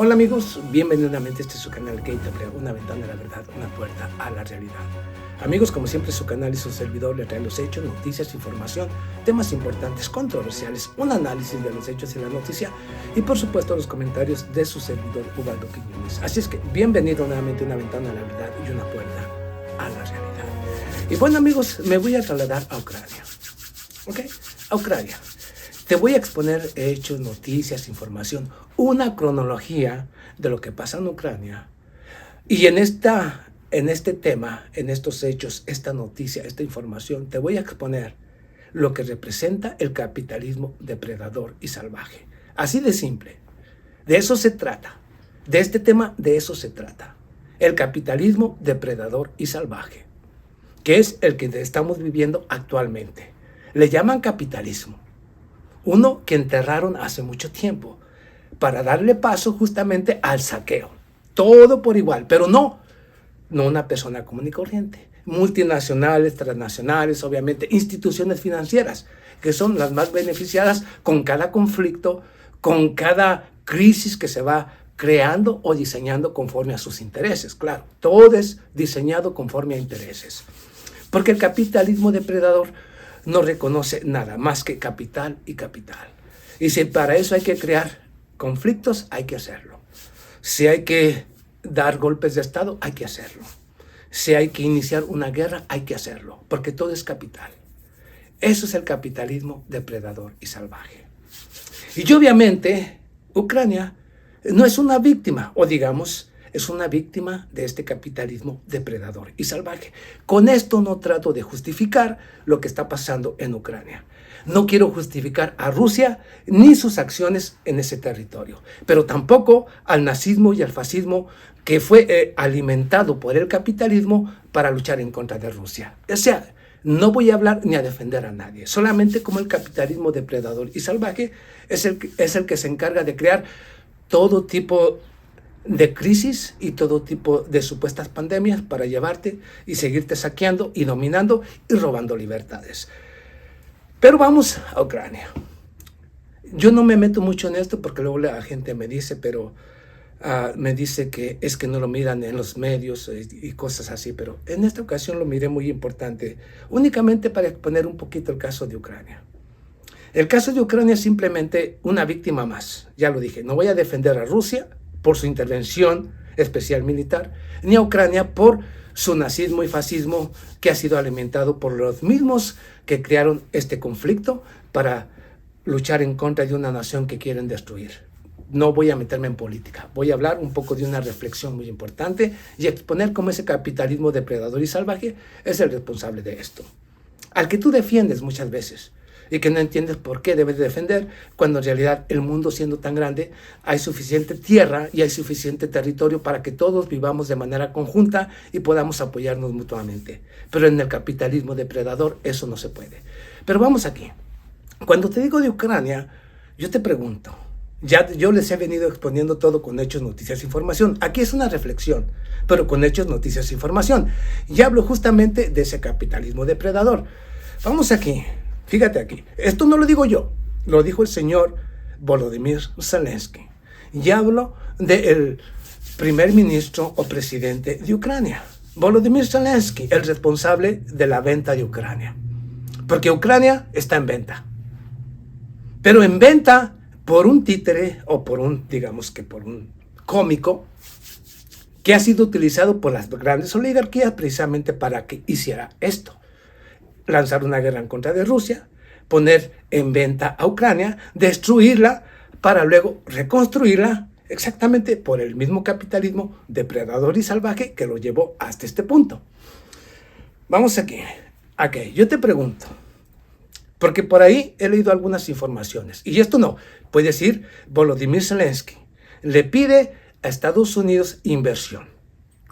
Hola amigos, bienvenidos nuevamente a este su canal Gateway, una ventana a la verdad, una puerta a la realidad. Amigos, como siempre su canal y su servidor le trae los hechos, noticias, información, temas importantes, controversiales, un análisis de los hechos y la noticia y por supuesto los comentarios de su servidor Ubaldo Quiñones. Así es que bienvenido nuevamente a una ventana a la verdad y una puerta a la realidad. Y bueno amigos, me voy a trasladar a Ucrania, ¿ok? A Ucrania. Te voy a exponer hechos, noticias, información, una cronología de lo que pasa en Ucrania. Y en este tema, en estos hechos, esta noticia, esta información, te voy a exponer lo que representa el capitalismo depredador y salvaje. Así de simple. De eso se trata. De este tema, de eso se trata. El capitalismo depredador y salvaje, que es el que estamos viviendo actualmente. Le llaman capitalismo. Uno que enterraron hace mucho tiempo para darle paso justamente al saqueo. Todo por igual, pero no una persona común y corriente. Multinacionales, transnacionales, obviamente, instituciones financieras, que son las más beneficiadas con cada conflicto, con cada crisis que se va creando o diseñando conforme a sus intereses. Claro, todo es diseñado conforme a intereses. Porque el capitalismo depredador no reconoce nada más que capital y capital. Y si para eso hay que crear conflictos, hay que hacerlo. Si hay que dar golpes de Estado, hay que hacerlo. Si hay que iniciar una guerra, hay que hacerlo, porque todo es capital. Eso es el capitalismo depredador y salvaje. Y obviamente, Ucrania no es una víctima, o digamos, es una víctima de este capitalismo depredador y salvaje. Con esto no trato de justificar lo que está pasando en Ucrania. No quiero justificar a Rusia ni sus acciones en ese territorio, pero tampoco al nazismo y al fascismo que fue alimentado por el capitalismo para luchar en contra de Rusia. O sea, no voy a hablar ni a defender a nadie, solamente como el capitalismo depredador y salvaje es el que se encarga de crear todo tipo de crisis y todo tipo de supuestas pandemias para llevarte y seguirte saqueando y dominando y robando libertades. Pero vamos a Ucrania. Yo no me meto mucho en esto porque luego la gente me dice, me dice que es que no lo miran en los medios y cosas así, pero en esta ocasión lo miré muy importante, únicamente para exponer un poquito el caso de Ucrania. El caso de Ucrania es simplemente una víctima más, ya lo dije, no voy a defender a Rusia por su intervención especial militar, ni a Ucrania por su nazismo y fascismo que ha sido alimentado por los mismos que crearon este conflicto para luchar en contra de una nación que quieren destruir. No voy a meterme en política, voy a hablar un poco de una reflexión muy importante y exponer cómo ese capitalismo depredador y salvaje es el responsable de esto, al que tú defiendes muchas veces y que no entiendes por qué debes defender, cuando en realidad el mundo siendo tan grande, hay suficiente tierra y hay suficiente territorio para que todos vivamos de manera conjunta y podamos apoyarnos mutuamente. Pero en el capitalismo depredador eso no se puede. Pero vamos aquí. Cuando te digo de Ucrania, yo te pregunto, yo les he venido exponiendo todo con hechos, noticias, información. Aquí es una reflexión, pero con hechos, noticias, información. Y hablo justamente de ese capitalismo depredador. Vamos aquí. Fíjate aquí, esto no lo digo yo, lo dijo el señor Volodymyr Zelensky. Y hablo del primer ministro o presidente de Ucrania, Volodymyr Zelensky, el responsable de la venta de Ucrania. Porque Ucrania está en venta. Pero en venta por un títere o por un cómico que ha sido utilizado por las grandes oligarquías precisamente para que hiciera esto. Lanzar una guerra en contra de Rusia, poner en venta a Ucrania, destruirla para luego reconstruirla exactamente por el mismo capitalismo depredador y salvaje que lo llevó hasta este punto. Vamos aquí. Yo te pregunto, porque por ahí he leído algunas informaciones, y esto no, puede decir Volodymyr Zelensky, le pide a Estados Unidos inversión.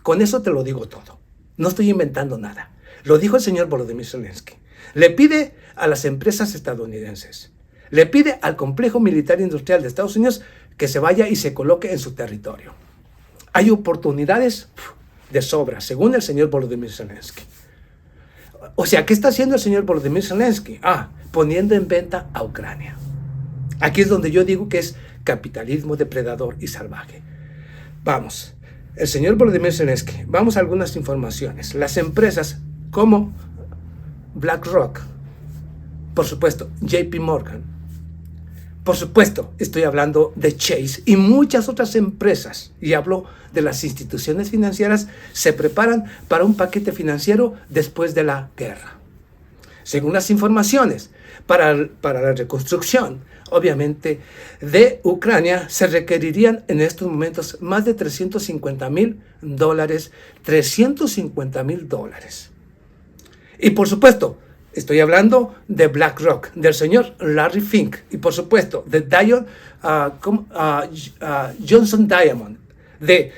Con eso te lo digo todo. No estoy inventando nada. Lo dijo el señor Volodymyr Zelensky. Le pide a las empresas estadounidenses, le pide al complejo militar industrial de Estados Unidos que se vaya y se coloque en su territorio. Hay oportunidades de sobra, según el señor Volodymyr Zelensky. O sea, ¿qué está haciendo el señor Volodymyr Zelensky? Poniendo en venta a Ucrania. Aquí es donde yo digo que es capitalismo depredador y salvaje. Vamos, el señor Volodymyr Zelensky, vamos a algunas informaciones. Las empresas como BlackRock, por supuesto, JP Morgan, por supuesto, estoy hablando de Chase y muchas otras empresas, y hablo de las instituciones financieras, se preparan para un paquete financiero después de la guerra. Según las informaciones, para la reconstrucción, obviamente, de Ucrania, se requerirían en estos momentos más de $350,000. $350,000. Y por supuesto, estoy hablando de BlackRock, del señor Larry Fink, y por supuesto, de Johnson Diamond, de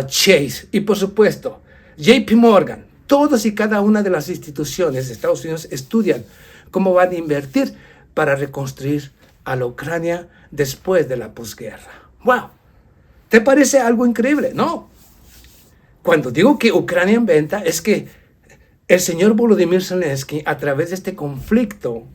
Chase, y por supuesto, JP Morgan. Todas y cada una de las instituciones de Estados Unidos estudian cómo van a invertir para reconstruir a la Ucrania después de la posguerra. ¡Wow! ¿Te parece algo increíble? No. Cuando digo que Ucrania en venta, es que el señor Volodymyr Zelensky, a través de este conflicto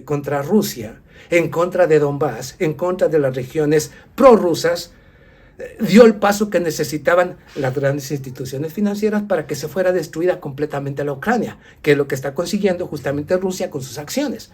contra Rusia, en contra de Donbass, en contra de las regiones prorrusas, dio el paso que necesitaban las grandes instituciones financieras para que se fuera destruida completamente la Ucrania, que es lo que está consiguiendo justamente Rusia con sus acciones.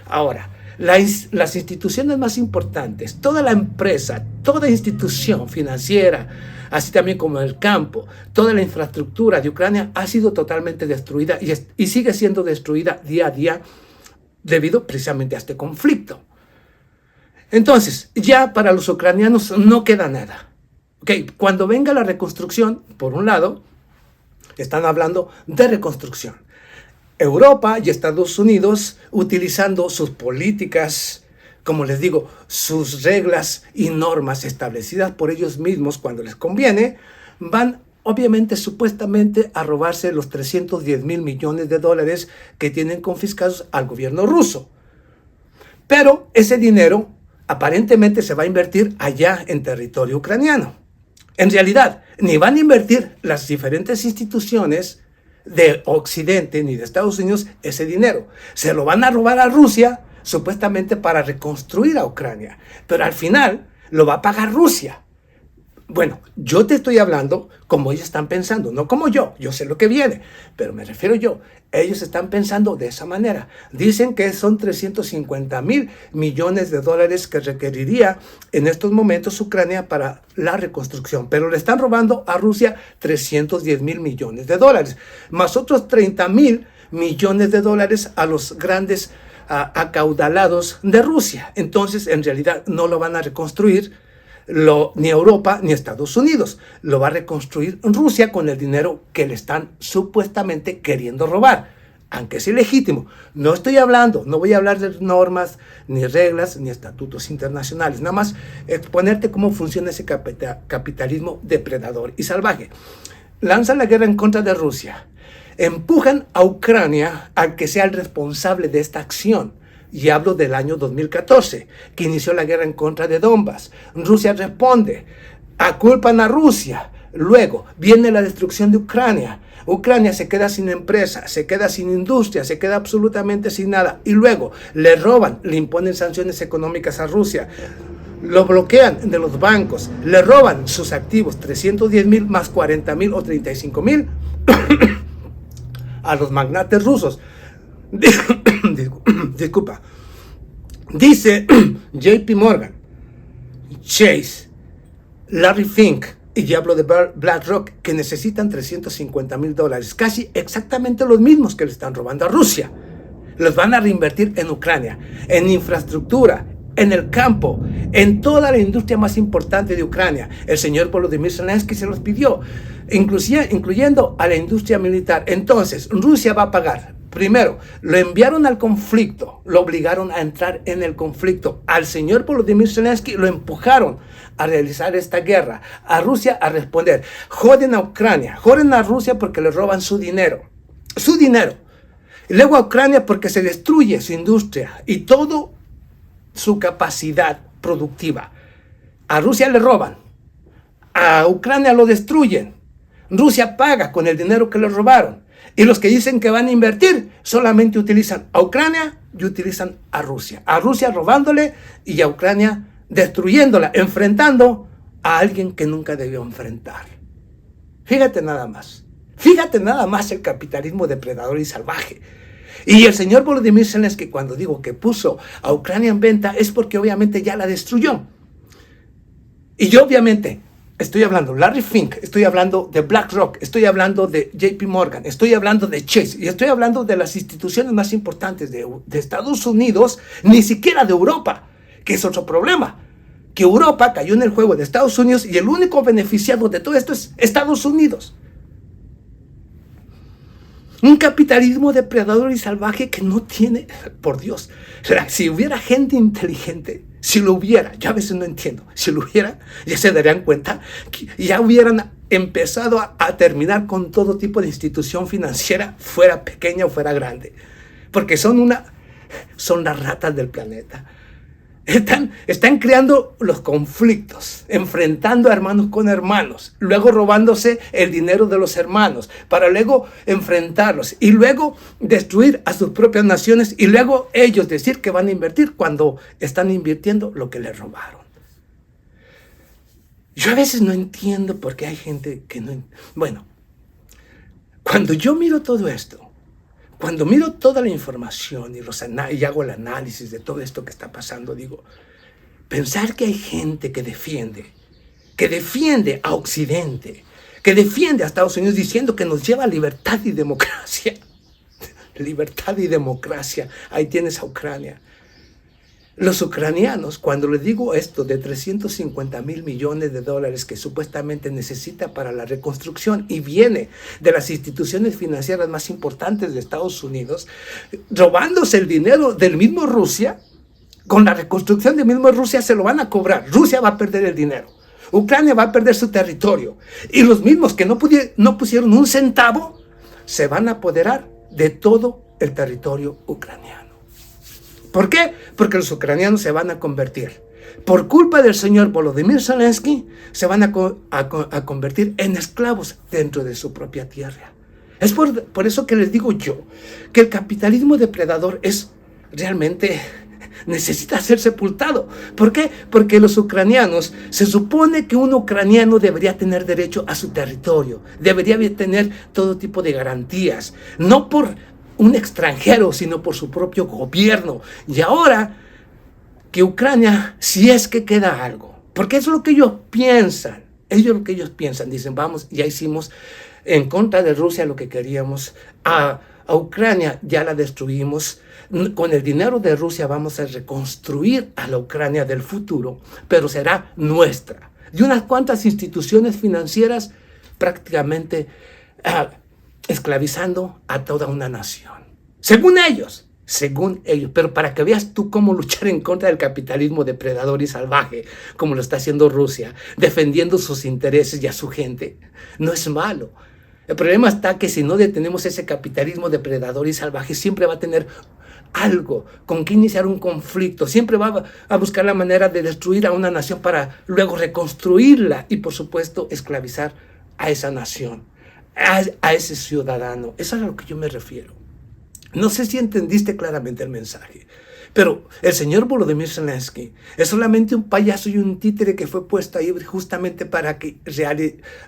Ahora, las instituciones más importantes, toda la empresa, toda institución financiera, así también como el campo, toda la infraestructura de Ucrania ha sido totalmente destruida y sigue siendo destruida día a día debido precisamente a este conflicto. Entonces, ya para los ucranianos no queda nada. Okay, cuando venga la reconstrucción, por un lado, están hablando de reconstrucción. Europa y Estados Unidos, utilizando sus políticas, como les digo, sus reglas y normas establecidas por ellos mismos cuando les conviene, van obviamente supuestamente a robarse los $310,000 millones que tienen confiscados al gobierno ruso. Pero ese dinero aparentemente se va a invertir allá en territorio ucraniano. En realidad, ni van a invertir las diferentes instituciones de Occidente ni de Estados Unidos ese dinero. Se lo van a robar a Rusia, supuestamente para reconstruir a Ucrania. Pero al final lo va a pagar Rusia. Bueno, yo te estoy hablando como ellos están pensando, no como yo sé lo que viene, pero me refiero yo, ellos están pensando de esa manera. Dicen que son $350,000 millones que requeriría en estos momentos Ucrania para la reconstrucción, pero le están robando a Rusia $310,000 millones, más otros $30,000 millones a los grandes acaudalados de Rusia. Entonces, en realidad, no lo van a reconstruir ni Europa ni Estados Unidos. Lo va a reconstruir Rusia con el dinero que le están supuestamente queriendo robar, aunque es ilegítimo. No voy a hablar de normas, ni reglas, ni estatutos internacionales, nada más exponerte cómo funciona ese capitalismo depredador y salvaje. Lanzan la guerra en contra de Rusia, empujan a Ucrania a que sea el responsable de esta acción. Y hablo del año 2014, que inició la guerra en contra de Donbass. Rusia responde, aculpan a Rusia. Luego viene la destrucción de Ucrania. Ucrania se queda sin empresa, se queda sin industria, se queda absolutamente sin nada. Y luego le roban, le imponen sanciones económicas a Rusia. Lo bloquean de los bancos, le roban sus activos, 310,000 más 40,000 o 35,000 a los magnates rusos. Disculpa. Dice JP Morgan, Chase, Larry Fink, y ya hablo de BlackRock, que necesitan $350,000, casi exactamente los mismos que le están robando a Rusia. Los van a reinvertir en Ucrania, en infraestructura, en el campo, en toda la industria más importante de Ucrania. El señor Volodymyr Zelensky se los pidió, incluyendo a la industria militar. Entonces, Rusia va a pagar. Primero, lo enviaron al conflicto, lo obligaron a entrar en el conflicto. Al señor Volodymyr Zelensky lo empujaron a realizar esta guerra, a Rusia a responder. Joden a Ucrania, joden a Rusia porque le roban su dinero. Y luego a Ucrania porque se destruye su industria y toda su capacidad productiva. A Rusia le roban, a Ucrania lo destruyen. Rusia paga con el dinero que le robaron. Y los que dicen que van a invertir solamente utilizan a Ucrania y utilizan a Rusia. A Rusia robándole y a Ucrania destruyéndola, enfrentando a alguien que nunca debió enfrentar. Fíjate nada más el capitalismo depredador y salvaje. Y el señor Volodymyr Zelensky, cuando digo que puso a Ucrania en venta, es porque obviamente ya la destruyó. Y yo obviamente estoy hablando de Larry Fink, estoy hablando de BlackRock, estoy hablando de JP Morgan, estoy hablando de Chase, y estoy hablando de las instituciones más importantes de Estados Unidos, ni siquiera de Europa, que es otro problema. Que Europa cayó en el juego de Estados Unidos y el único beneficiado de todo esto es Estados Unidos. Un capitalismo depredador y salvaje que no tiene, por Dios, si hubiera gente inteligente, si lo hubiera, yo a veces no entiendo, si lo hubiera, ya se darían cuenta que ya hubieran empezado a terminar con todo tipo de institución financiera, fuera pequeña o fuera grande, porque son las ratas del planeta. Están creando los conflictos, enfrentando a hermanos con hermanos, luego robándose el dinero de los hermanos, para luego enfrentarlos y luego destruir a sus propias naciones y luego ellos decir que van a invertir cuando están invirtiendo lo que les robaron. Yo a veces no entiendo por qué hay gente que no... Bueno, cuando yo miro todo esto, cuando miro toda la información y hago el análisis de todo esto que está pasando, digo, pensar que hay gente que defiende a Occidente, que defiende a Estados Unidos diciendo que nos lleva a libertad y democracia. Libertad y democracia. Ahí tienes a Ucrania. Los ucranianos, cuando les digo esto de 350,000 millones de dólares que supuestamente necesita para la reconstrucción y viene de las instituciones financieras más importantes de Estados Unidos, robándose el dinero del mismo Rusia, con la reconstrucción del mismo Rusia se lo van a cobrar. Rusia va a perder el dinero. Ucrania va a perder su territorio. Y los mismos que no pusieron un centavo se van a apoderar de todo el territorio ucraniano. ¿Por qué? Porque los ucranianos se van a convertir, por culpa del señor Volodymyr Zelensky, se van a convertir en esclavos dentro de su propia tierra. Es por eso que les digo yo que el capitalismo depredador realmente necesita ser sepultado. ¿Por qué? Porque los ucranianos, se supone que un ucraniano debería tener derecho a su territorio, debería tener todo tipo de garantías, no por un extranjero, sino por su propio gobierno. Y ahora que Ucrania, si es que queda algo, porque es lo que ellos piensan, dicen, vamos, ya hicimos en contra de Rusia lo que queríamos, a Ucrania ya la destruimos, con el dinero de Rusia vamos a reconstruir a la Ucrania del futuro, pero será nuestra, de unas cuantas instituciones financieras prácticamente esclavizando a toda una nación. Según ellos, pero para que veas tú cómo luchar en contra del capitalismo depredador y salvaje, como lo está haciendo Rusia, defendiendo sus intereses y a su gente, no es malo. El problema está que si no detenemos ese capitalismo depredador y salvaje, siempre va a tener algo con que iniciar un conflicto, siempre va a buscar la manera de destruir a una nación para luego reconstruirla y por supuesto esclavizar a esa nación, a ese ciudadano. Eso es a lo que yo me refiero. No sé si entendiste claramente el mensaje, pero el señor Volodymyr Zelensky es solamente un payaso y un títere que fue puesto ahí justamente para que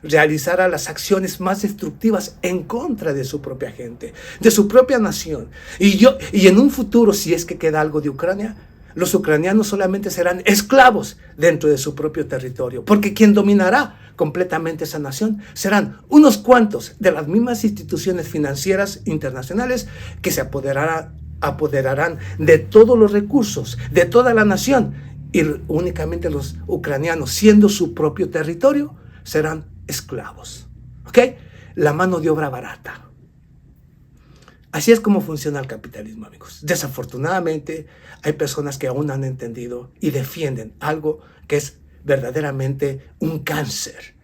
realizara las acciones más destructivas en contra de su propia gente, de su propia nación. Y en un futuro, si es que queda algo de Ucrania, los ucranianos solamente serán esclavos dentro de su propio territorio, porque quien dominará completamente esa nación serán unos cuantos de las mismas instituciones financieras internacionales que se apoderarán de todos los recursos, de toda la nación, y únicamente los ucranianos, siendo su propio territorio, serán esclavos. ¿Ok? La mano de obra barata. Así es como funciona el capitalismo, amigos. Desafortunadamente, hay personas que aún no han entendido y defienden algo que es verdaderamente un cáncer.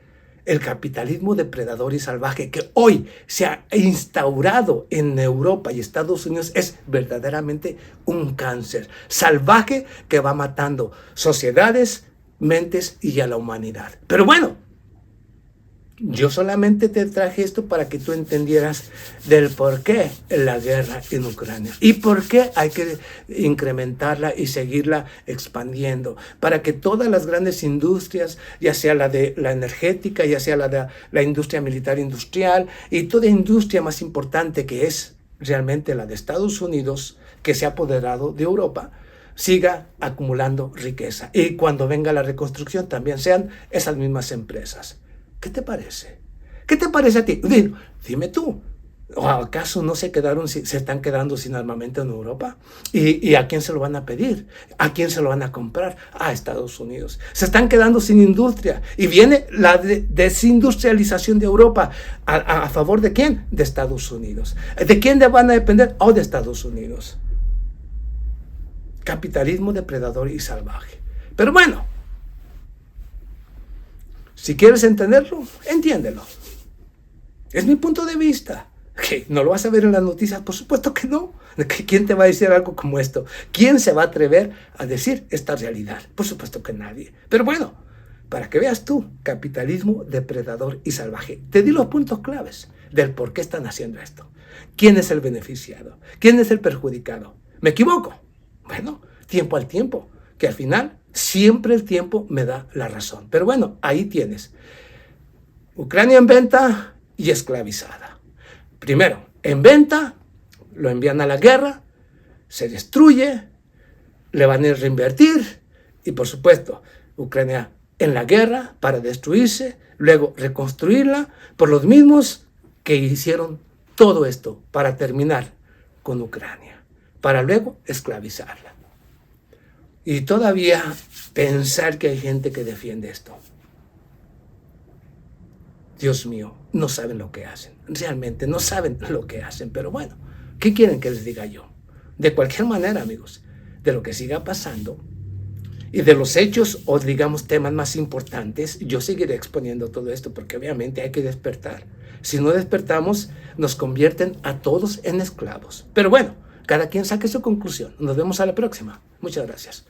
El capitalismo depredador y salvaje que hoy se ha instaurado en Europa y Estados Unidos es verdaderamente un cáncer salvaje que va matando sociedades, mentes y a la humanidad. Pero bueno, Yo solamente te traje esto para que tú entendieras del por qué la guerra en Ucrania y por qué hay que incrementarla y seguirla expandiendo, para que todas las grandes industrias, ya sea la de la energética, ya sea la de la industria militar industrial y toda industria más importante que es realmente la de Estados Unidos, que se ha apoderado de Europa, siga acumulando riqueza. Y cuando venga la reconstrucción también sean esas mismas empresas. ¿Qué te parece? ¿Qué te parece a ti? Dime tú. ¿O acaso no se están quedando sin armamento en Europa? ¿Y a quién se lo van a pedir? ¿A quién se lo van a comprar? A Estados Unidos. Se están quedando sin industria. Y viene la desindustrialización de Europa. ¿A favor de quién? De Estados Unidos. ¿De quién van a depender? De Estados Unidos. Capitalismo depredador y salvaje. Pero bueno, si quieres entenderlo, entiéndelo. Es mi punto de vista. ¿Qué? ¿No lo vas a ver en las noticias? Por supuesto que no. ¿Quién te va a decir algo como esto? ¿Quién se va a atrever a decir esta realidad? Por supuesto que nadie. Pero bueno, para que veas tú, capitalismo depredador y salvaje. Te di los puntos claves del por qué están haciendo esto. ¿Quién es el beneficiado? ¿Quién es el perjudicado? ¿Me equivoco? Bueno, tiempo al tiempo, que al final siempre el tiempo me da la razón. Pero bueno, ahí tienes. Ucrania en venta y esclavizada. Primero, en venta, lo envían a la guerra, se destruye, le van a reinvertir y por supuesto, Ucrania en la guerra para destruirse, luego reconstruirla por los mismos que hicieron todo esto para terminar con Ucrania, para luego esclavizarla. Y todavía pensar que hay gente que defiende esto. Dios mío, no saben lo que hacen. Realmente no saben lo que hacen. Pero bueno, ¿qué quieren que les diga yo? De cualquier manera, amigos, de lo que siga pasando y de los hechos o digamos temas más importantes, yo seguiré exponiendo todo esto porque obviamente hay que despertar. Si no despertamos, nos convierten a todos en esclavos. Pero bueno, cada quien saque su conclusión. Nos vemos a la próxima. Muchas gracias.